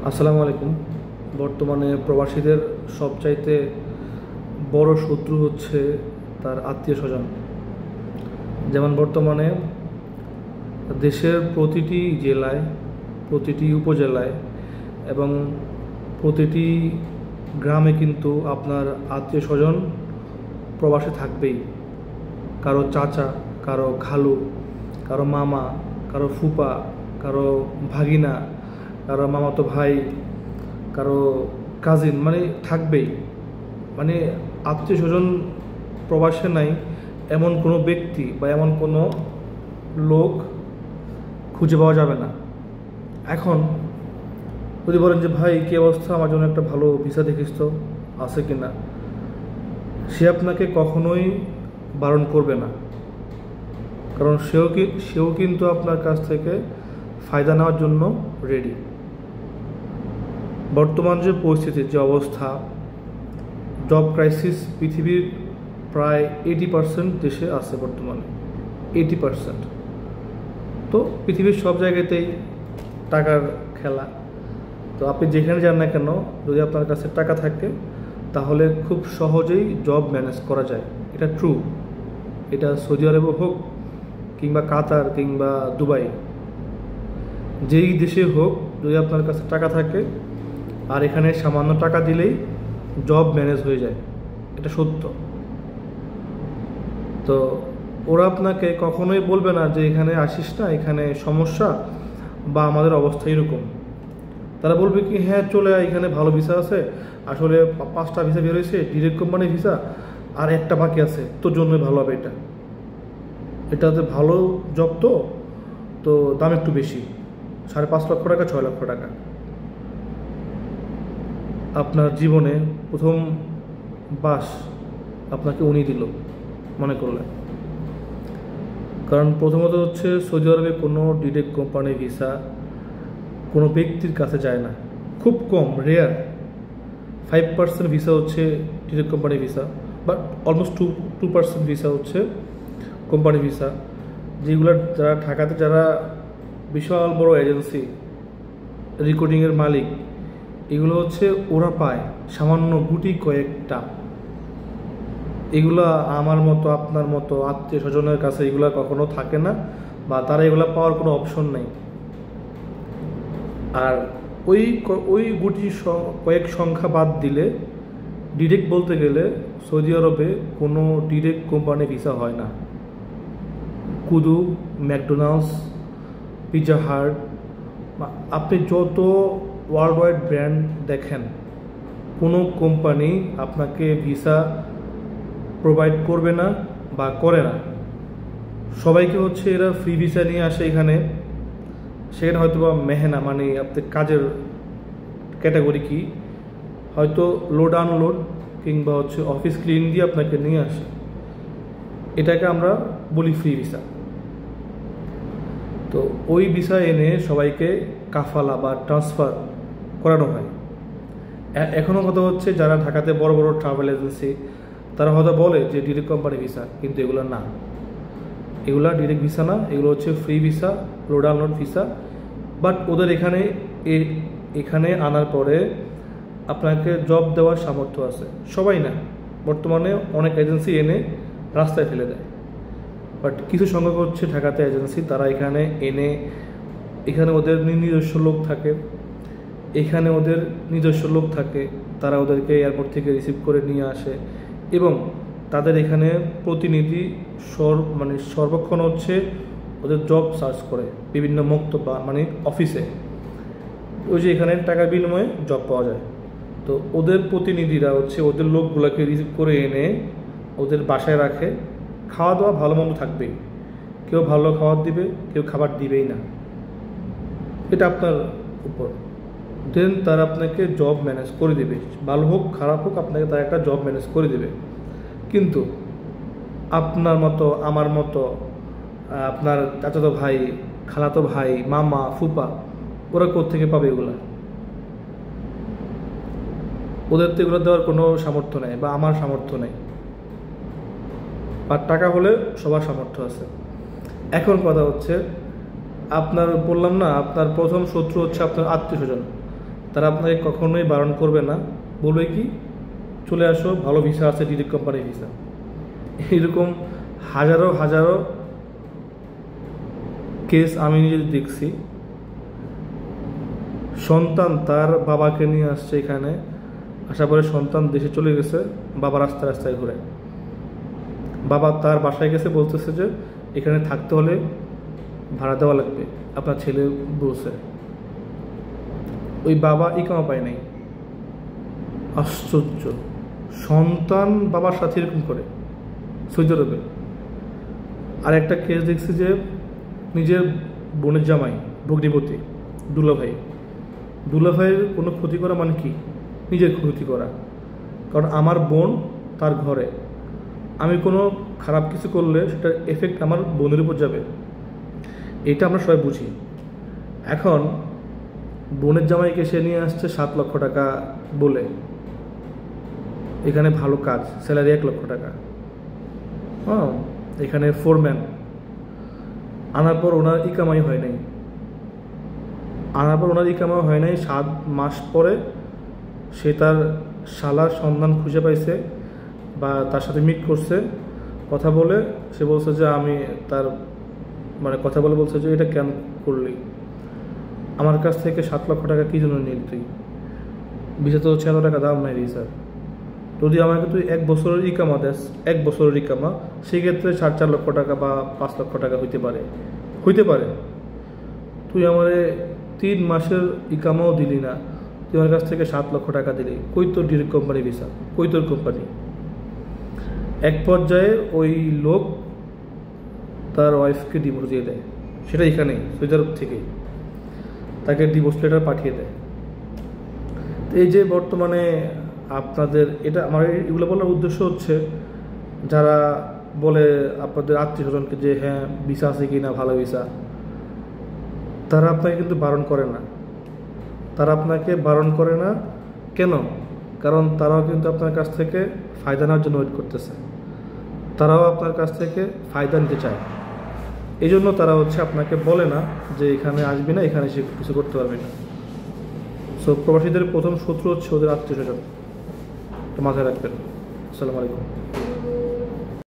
আসসালামু আলাইকুম। বর্তমানে প্রবাসীদের সবচাইতে বড় শত্রু হচ্ছে তার আত্মীয় স্বজন। যেমন বর্তমানে দেশের প্রতিটি জেলায়, প্রতিটি উপজেলায় এবং প্রতিটি গ্রামে কিন্তু আপনার আত্মীয় স্বজন প্রবাসে থাকবেই। কারো চাচা, কারো খালু, কারো মামা, কারো ফুপা, কারো ভাগিনা, কারো মামাতো ভাই, কারো কাজিন, মানে থাকবেই। মানে আত্মীয় স্বজন প্রবাসে নাই এমন কোনো ব্যক্তি বা এমন কোনো লোক খুঁজে পাওয়া যাবে না। এখন যদি বলেন যে ভাই কী অবস্থা, আমার জন্য একটা ভালো ভিসা দেখিস তো আছে কি না, সে আপনাকে কখনোই বারণ করবে না। কারণ সেও কিন্তু আপনার কাছ থেকে ফায়দা নেওয়ার জন্য রেডি। বর্তমান যে পরিস্থিতি, যে অবস্থা, জব ক্রাইসিস পৃথিবীর প্রায় 80% দেশে আছে বর্তমানে। 80%। তো পৃথিবীর সব জায়গাতেই টাকার খেলা। তো আপনি যেখানে যান না কেন, যদি আপনার কাছে টাকা থাকে তাহলে খুব সহজেই জব ম্যানেজ করা যায়। এটা ট্রু। এটা সৌদি আরবে হোক কিংবা কাতার কিংবা দুবাই, যেই দেশে হোক, যদি আপনার কাছে টাকা থাকে আর এখানে সামান্য টাকা দিলেই জব ম্যানেজ হয়ে যায়। এটা সত্য। তো ওরা আপনাকে কখনোই বলবে না যে এখানে আসিস না, এখানে সমস্যা বা আমাদের অবস্থা এরকম। তারা বলবে কি, হ্যাঁ চলে আয়, এখানে ভালো ভিসা আছে, আসলে 5টা ভিসা বের হয়েছে, ডিরেক্ট কোম্পানির ভিসা, আর একটা বাকি আছে, তোর জন্যই ভালো হবে। এটাতে ভালো জব, তো দাম একটু বেশি, 5.5 লক্ষ টাকা, 6 লক্ষ টাকা। আপনার জীবনে প্রথম বাস আপনাকে উনি দিল মনে করলেন। কারণ প্রথমত হচ্ছে সৌদি আরবে কোনো ডিরেক্ট কোম্পানির ভিসা কোনো ব্যক্তির কাছে যায় না, খুব কম, রেয়ার। 5% ভিসা হচ্ছে direct company visa, but almost 2% visa হচ্ছে কোম্পানি ভিসা, যেগুলোর যারা ঢাকাতে যারা বিশাল বড় এজেন্সি, রেকর্ডিংয়ের মালিক, এগুলো হচ্ছে ওরা পায় সামান্য গুটি কয়েকটা। এগুলা আমার মতো আপনার মতো আত্মীয় স্বজনের কাছে এগুলা কখনো থাকে না, বা তারা এগুলা পাওয়ার কোনো অপশন নেই। আর ওই গুটি কয়েক সংখ্যা বাদ দিলে ডিরেক্ট বলতে গেলে সৌদি আরবে কোনো ডিরেক্ট কোম্পানি ভিসা হয় না। কুদু, ম্যাকডোনাল্ডস, পিৎজা হাট, আপনি যত ওয়ার্ল্ড ওয়াইড ব্র্যান্ড দেখেন, কোনো কোম্পানি আপনাকে ভিসা প্রোভাইড করবে না বা করে না। সবাইকে হচ্ছে এরা ফ্রি ভিসা নিয়ে আসে এখানে। সেখানে হয়তো বা মেহনা, মানে আপনার কাজের ক্যাটাগরি কি, হয়তো লোড আনলোড কিংবা হচ্ছে অফিস ক্লিন দিয়ে আপনাকে নিয়ে আসে। এটাকে আমরা বলি ফ্রি ভিসা। তো ওই ভিসা এনে সবাইকে কাফালা বা ট্রান্সফার করানো হয়। এখনও কথা হচ্ছে যারা ঢাকাতে বড় বড় ট্রাভেল এজেন্সি, তারা হয়তো বলে যে ডিরেক্ট কোম্পানি ভিসা, কিন্তু এগুলো না, এগুলো ডিরেক্ট ভিসা না, এগুলো হচ্ছে free visa, load unload visa. But ওদের এখানে আনার পরে আপনাকে জব দেওয়ার সামর্থ্য আছে। সবাই না, বর্তমানে অনেক এজেন্সি এনে রাস্তায় ফেলে দেয়। বাট কিছু সংখ্যক হচ্ছে ঢাকাতে এজেন্সি, তারা এখানে ওদের নিজস্ব লোক থাকে, তারা ওদেরকে এয়ারপোর্ট থেকে রিসিভ করে নিয়ে আসে এবং তাদের এখানে প্রতিনিধি সর্বক্ষণ হচ্ছে ওদের জব সার্চ করে বিভিন্ন মক্তব, মানে অফিসে, ওই যে এখানে টাকার বিনিময়ে জব পাওয়া যায়। তো ওদের প্রতিনিধিরা হচ্ছে ওদের লোকগুলোকে রিসিভ করে এনে ওদের বাসায় রাখে। খাওয়া দাওয়া ভালো মন্দ থাকবেই, কেউ ভালো খাবার দিবে, কেউ খাবার দিবেই না, এটা আপনার উপর। দেন তারা আপনাকে জব ম্যানেজ করে দেবে, ভালো হোক খারাপ হোক, আপনাকে তারা একটা জব ম্যানেজ করে দেবে। কিন্তু আপনার মতো, আমার মতো, আপনার চাচাতো ভাই, খালাতো ভাই, মামা, ফুপা, ওরা কোত্থেকে পাবে এগুলা? ওদের তো এগুলো দেওয়ার কোনো সামর্থ্য নেই, বা আমার সামর্থ্য নেই। আর টাকা হলে সবার সামর্থ্য আছে। এখন কথা হচ্ছে, আপনার বললাম না, আপনার প্রথম শত্রু হচ্ছে আপনার আত্মীয় স্বজন। তারা আপনাকে কখনোই বারণ করবে না, বলবে কি চলে আসো, ভালো ভিসা আছে, ডিরেক্ট কোম্পানির ভিসা। এইরকম হাজারো হাজারো কেস আমি নিজে দেখছি। সন্তান তার বাবাকে নিয়ে আসছে এখানে, আসার পরে সন্তান দেশে চলে গেছে, বাবা রাস্তায় রাস্তায় ঘুরে। বাবা তার বাসায় গেছে, বলতেছে যে এখানে থাকতে হলে ভাড়া দেওয়া লাগবে, আপনার ছেলে বলছে। ওই বাবা ইকামা পায় নাই। আশ্চর্য, সন্তান বাবার সাথে এরকম করে সৌদি আরবে। আর একটা কেস দেখছি যে নিজের বোনের জামাই, ভগ্নিপতি, দুলাভাইয়ের কোনো ক্ষতি করা মানে কি? নিজের ক্ষতি করা। কারণ আমার বোন তার ঘরে, আমি কোনো খারাপ কিছু করলে সেটার এফেক্ট আমার বোনের উপর যাবে, এটা আমরা সবাই বুঝি। এখন বোনের জামাইকে সে নিয়ে আসছে 7 লক্ষ টাকা বলে, এখানে ভালো কাজ, স্যালারি 1 লক্ষ টাকা, হ্যাঁ, এখানে ফোরম্যান। আনার পর ওনার ইকামাই হয় নাই, 7 মাস পরে সে তার শালার সন্ধান খুঁজে পাইছে বা তার সাথে মিট করছে, কথা বলে সে বলছে যে আমি তার কথা বলে বলছে যে এটা কেন করলি, আমার কাছ থেকে 7 লক্ষ টাকা কী জন্য নিলি তুই? ভিসা তো 6 টাকা দাম নাই রে স্যার, যদি আমাকে তুই 1 বছরের ইকামা দেস, 1 বছরের ইকামা, সেক্ষেত্রে 4.5 লক্ষ টাকা বা 5 লক্ষ টাকা হইতে পারে। তুই আমারে 3 মাসের ইকামাও দিলি না, তুই আমার কাছ থেকে 7 লক্ষ টাকা দিলি, কই তোর ডিরেক্ট কোম্পানি ভিসা, কই তোর কোম্পানি? এক পর্যায়ে ওই লোক তার ওয়াইফকে ডিভোর্স দিয়ে দেয়, সেটা এখানেই সৌদি আরব থেকেই তাকে ডিভোর্স লেটার পাঠিয়ে দেয়। এই যে বর্তমানে আপনাদের এটা, আমার এগুলো বলার উদ্দেশ্য হচ্ছে যারা বলে আপনাদের আত্মীয় স্বজনকে যে হ্যাঁ ভিসা আছে কি না, ভালো ভিসা, তারা আপনাকে কিন্তু বারণ করে না। কেন? কারণ তারাও কিন্তু আপনার কাছ থেকে ফায়দা নেওয়ার জন্য ওয়েট করতেছে, তারাও আপনার কাছ থেকে ফায়দা নিতে চায়। এই জন্য তারা আপনাকে বলে না যে এখানে আসবি না, এখানে এসে কিছু করতে পারবি না। সো প্রবাসীদের প্রথম শত্রু হচ্ছে ওদের আত্মীয় স্বজন, মাথায় রাখবেন। আসসালামু আলাইকুম।